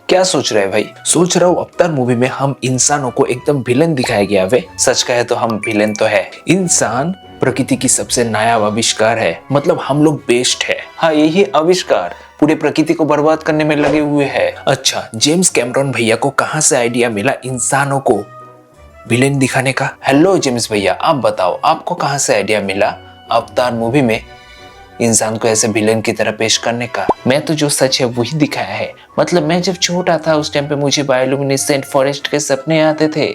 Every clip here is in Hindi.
क्या सोच रहे हैं भाई? सोच रहा हूँ अवतार मूवी में हम इंसानों को एकदम विलेन दिखाया गया वे। सच कहे तो हम विलेन तो है। इंसान प्रकृति की सबसे नायाब आविष्कार है, मतलब हम लोग बेस्ट है। हाँ, यही आविष्कार पूरे प्रकृति को बर्बाद करने में लगे हुए हैं। अच्छा, जेम्स कैमरॉन भैया को कहाँ से आइडिया मिला इंसानों को विलेन दिखाने का? हेलो जेम्स भैया, आप बताओ आपको कहाँ से आइडिया मिला अवतार मूवी में इंसान को ऐसे विलेन की तरह पेश करने का? मैं तो जो सच है वही दिखाया है। मतलब मैं जब छोटा था उस टाइम पे मुझे बायोलुमिनेसेंट फॉरेस्ट के सपने आते थे,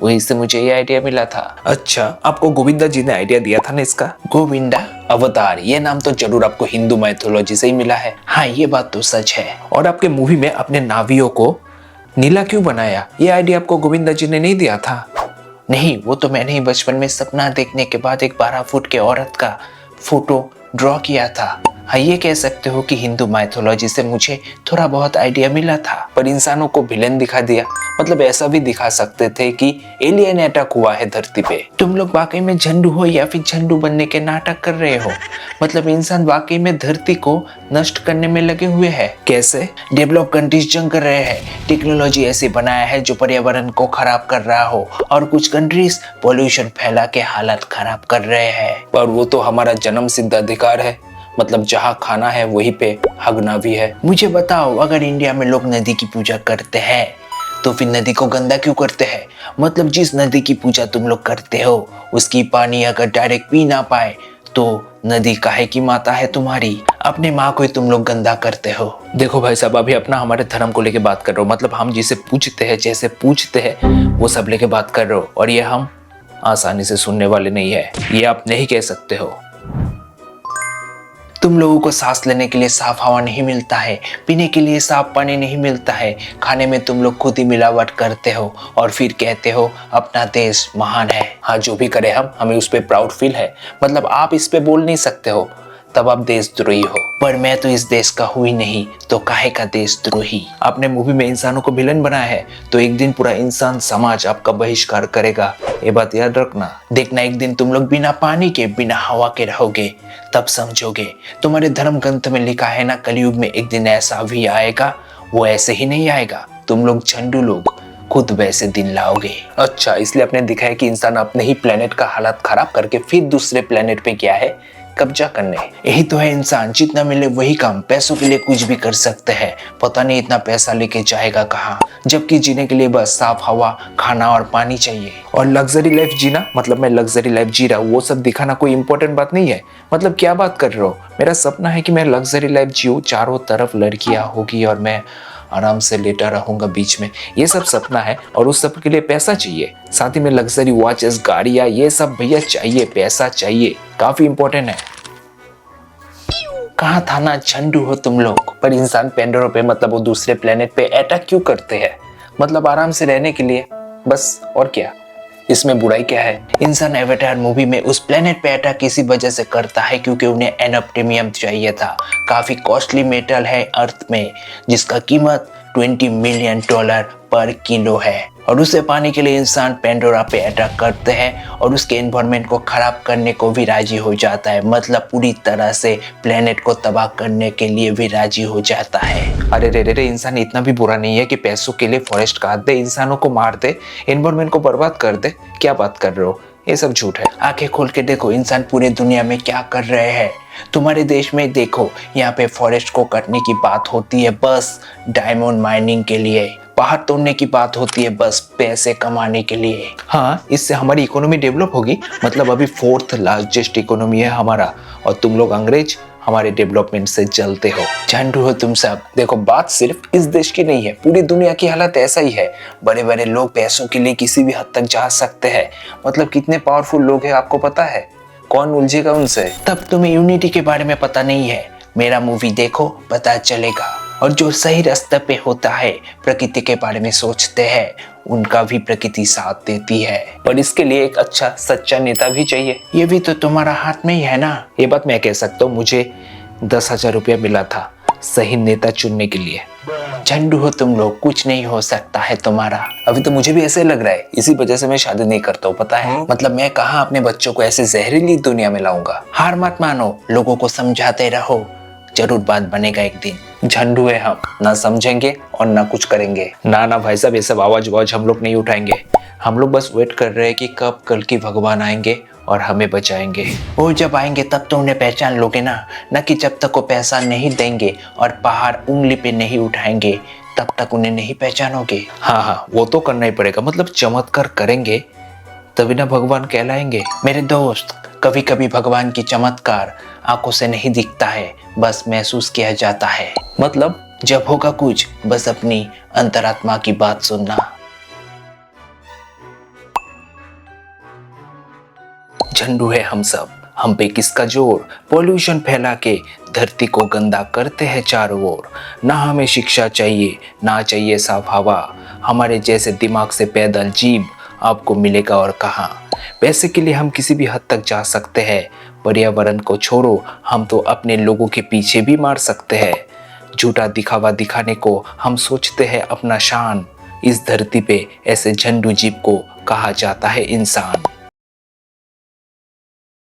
वही से मुझे ये आइडिया मिला था। अच्छा, आपको गोविंदा जी ने आइडिया दिया था ना इसका? गोविंदा अवतार, ये नाम तो जरूर आपको हिंदू माइथोलॉजी से ही मिला है। हाँ, ये बात तो सच है। और आपके मूवी में अपने नावियों को नीला क्यों बनाया, ये आइडिया आपको गोविंदा जी ने नहीं दिया था? नहीं, वो तो मैंने ही बचपन में सपना देखने के बाद एक 12 फुट के औरत का फोटो ड्रॉ किया था। हाँ, ये कह सकते हो कि हिंदू माइथोलॉजी से मुझे थोड़ा बहुत आइडिया मिला था, पर इंसानों को विलेन दिखा दिया। मतलब ऐसा भी दिखा सकते थे कि एलियन अटैक हुआ है धरती पे। तुम लोग वाकई में झंडू हो या फिर झंडू बनने के नाटक कर रहे हो? मतलब इंसान वाकई में धरती को नष्ट करने में लगे हुए हैं। कैसे? डेवलप कंट्रीज जंग कर रहे हैं, टेक्नोलॉजी ऐसी बनाया है जो पर्यावरण को खराब कर रहा हो, और कुछ कंट्रीज पोल्यूशन फैला के हालत खराब कर रहे हैं। पर वो तो हमारा जन्म सिद्ध अधिकार है, मतलब जहाँ खाना है वहीं पे हगना भी है। मुझे बताओ, अगर इंडिया में लोग नदी की पूजा करते हैं तो फिर नदी को गंदा क्यों करते हैं? मतलब जिस नदी की पूजा तुम लोग करते हो उसकी पानी अगर डायरेक्ट पी ना पाए तो नदी काहे की माता है तुम्हारी? अपने माँ को ही तुम लोग गंदा करते हो। देखो भाई साहब, अभी अपना हमारे धर्म को लेके बात कर रहे हो, मतलब हम जिसे पूछते हैं, जैसे पूछते हैं वो सब लेके बात कर रहे हो, और ये हम आसानी से सुनने वाले नहीं है, ये आप नहीं कह सकते हो। तुम लोगों को सांस लेने के लिए साफ हवा नहीं मिलता है, पीने के लिए साफ पानी नहीं मिलता है, खाने में तुम लोग खुद ही मिलावट करते हो और फिर कहते हो अपना देश महान है। हाँ, जो भी करे हमें उस पर प्राउड फील है। मतलब आप इस पे बोल नहीं सकते हो, तब आप देशद्रोही हो। पर मैं तो इस देश का हूँ ही नहीं, तो काहे का देशद्रोही? आपने मूवी में इंसानों को विलन बनाया है तो एक दिन पूरा इंसान समाज आपका बहिष्कार करेगा, ये बात याद रखना। देखना, एक दिन तुम लोग बिना पानी के बिना हवा के रहोगे, तब समझोगे। तुम्हारे धर्म ग्रंथ में लिखा है ना, कलयुग में एक दिन ऐसा भी आएगा। वो ऐसे ही नहीं आएगा, तुम लोग झंडू लोग खुद वैसे दिन लाओगे। अच्छा, इसलिए आपने दिखाया कि इंसान अपने ही प्लेनेट का हालत खराब करके फिर दूसरे प्लेनेट पे गया है कब्जा करने। यही तो है इंसान, जितना मिले वही काम। पैसों के लिए कुछ भी कर सकते हैं, पता नहीं इतना पैसा लेके जाएगा कहाँ, जबकि जीने के लिए बस साफ हवा, खाना और पानी चाहिए। और लग्जरी लाइफ जीना, मतलब मैं लग्जरी लाइफ जी रहा हूँ, वो सब दिखाना कोई इंपॉर्टेंट बात नहीं है। मतलब क्या बात कर रहे हो? मेरा सपना है कि मैं लग्जरी लाइफ जीऊँ, चारों तरफ लड़कियां होगी और मैं आराम से लेटा रहूंगा बीच में, ये सब सपना है। और उस सब के लिए पैसा चाहिए, साथ ही में लग्जरी वॉचेस, गाड़ियां, ये सब भैया चाहिए, पैसा चाहिए, काफी इंपॉर्टेंट है। कहाँ था ना, झंडू हो तुम लोग। पर इंसान पेंडोरा पे, मतलब वो दूसरे प्लेनेट पे अटैक क्यों करते हैं? मतलब आराम से रहने के लिए, बस, और क्या? इसमें बुराई क्या है? इंसान एवेटार मूवी में उस प्लेनेट पे अटैक इसी वजह से करता है क्योंकि उन्हें एनोप्टीमियम चाहिए था। काफी कॉस्टली मेटल है अर्थ में, जिसका कीमत $20 मिलियन पर किलो है, और उसे पाने के लिए इंसान पेंडोरा पे अटैक करते हैं और उसके एनवायरनमेंट को खराब करने को भी राजी हो जाता है। मतलब पूरी तरह से प्लेनेट को तबाह करने के लिए भी राजी हो जाता है। अरे रे रे रे, इंसान इतना भी बुरा नहीं है कि पैसों के लिए फॉरेस्ट काट दे, इंसानों को मार दे, एनवायरनमेंट को बर्बाद कर दे। क्या बात कर रहे हो? ये सब झूठ है। आंखें खोल के देखो, इंसान पूरे दुनिया में क्या कर रहे हैं। तुम्हारे देश में देखो, यहाँ पे फॉरेस्ट को काटने की बात होती है बस डायमंड माइनिंग के लिए, पहाड़ तोड़ने की बात होती है बस पैसे कमाने के लिए। हाँ, इससे हमारी इकोनॉमी डेवलप होगी। मतलब अभी 4th लार्जेस्ट इकोनॉमी है हमारा, और तुम लोग अंग्रेज हमारे डेवलपमेंट से जलते हो। झंडू हो तुम सब। देखो, बात सिर्फ इस देश की नहीं है, पूरी दुनिया की हालत ऐसा ही है। बड़े बड़े लोग पैसों के लिए किसी भी हद तक जा सकते हैं। मतलब कितने पावरफुल लोग हैं आपको पता है? कौन उलझेगा उनसे? तब तुम्हें यूनिटी के बारे में पता नहीं है। मेरा मूवी देखो, पता चलेगा। और जो सही रास्ते पे होता है, प्रकृति के बारे में सोचते हैं, उनका भी प्रकृति साथ देती है। पर इसके लिए एक अच्छा सच्चा नेता भी चाहिए। ये भी तो तुम्हारा हाथ में ही है ना। ये बात मैं कह सकता हूँ, मुझे 10,000 रुपया मिला था सही नेता चुनने के लिए। झंडू हो तुम लोग, कुछ नहीं हो सकता है तुम्हारा। अभी तो मुझे भी ऐसे लग रहा है, इसी वजह से मैं शादी नहीं करता हूँ, पता है? मतलब मैं कहाँ अपने बच्चों को ऐसे जहरीली दुनिया में लाऊंगा। हार मत मानो, लोगों को समझाते रहो, जरूर बात बनेगा एक दिन। झंडू है हम, ना समझेंगे और ना कुछ करेंगे। ना भाई साहब, ये सब आवाज हम लोग नहीं उठाएंगे। हम लोग बस वेट कर रहे हैं कि कब कल की भगवान आएंगे और हमें बचाएंगे। और जब आएंगे तब तो उन्हें पहचान लोगे ना कि जब तक वो पैसा नहीं देंगे और पहाड़ उंगली पे नहीं उठाएंगे तब तक उन्हें नहीं पहचानोगे। हाँ, वो तो करना ही पड़ेगा। मतलब चमत्कार करेंगे तभी ना भगवान कहलाएंगे। मेरे दोस्त, कभी कभी भगवान की चमत्कार आंखों से नहीं दिखता है, बस महसूस किया जाता है। मतलब जब होगा कुछ, बस अपनी अंतरात्मा की बात सुनना। झंडू है हम सब, हम पे किसका जोर। पॉल्यूशन फैला के धरती को गंदा करते हैं चारों ओर। ना हमें शिक्षा चाहिए, ना चाहिए साफ हवा। हमारे जैसे दिमाग से पैदल जीव आपको मिलेगा और कहाँ। पैसे के लिए हम किसी भी हद तक जा सकते हैं। पर्यावरण को छोड़ो, हम तो अपने लोगों के पीछे भी मार सकते हैं। झूठा दिखावा दिखाने को हम सोचते हैं अपना शान। इस धरती पे ऐसे झंडू जीव को कहा जाता है इंसान।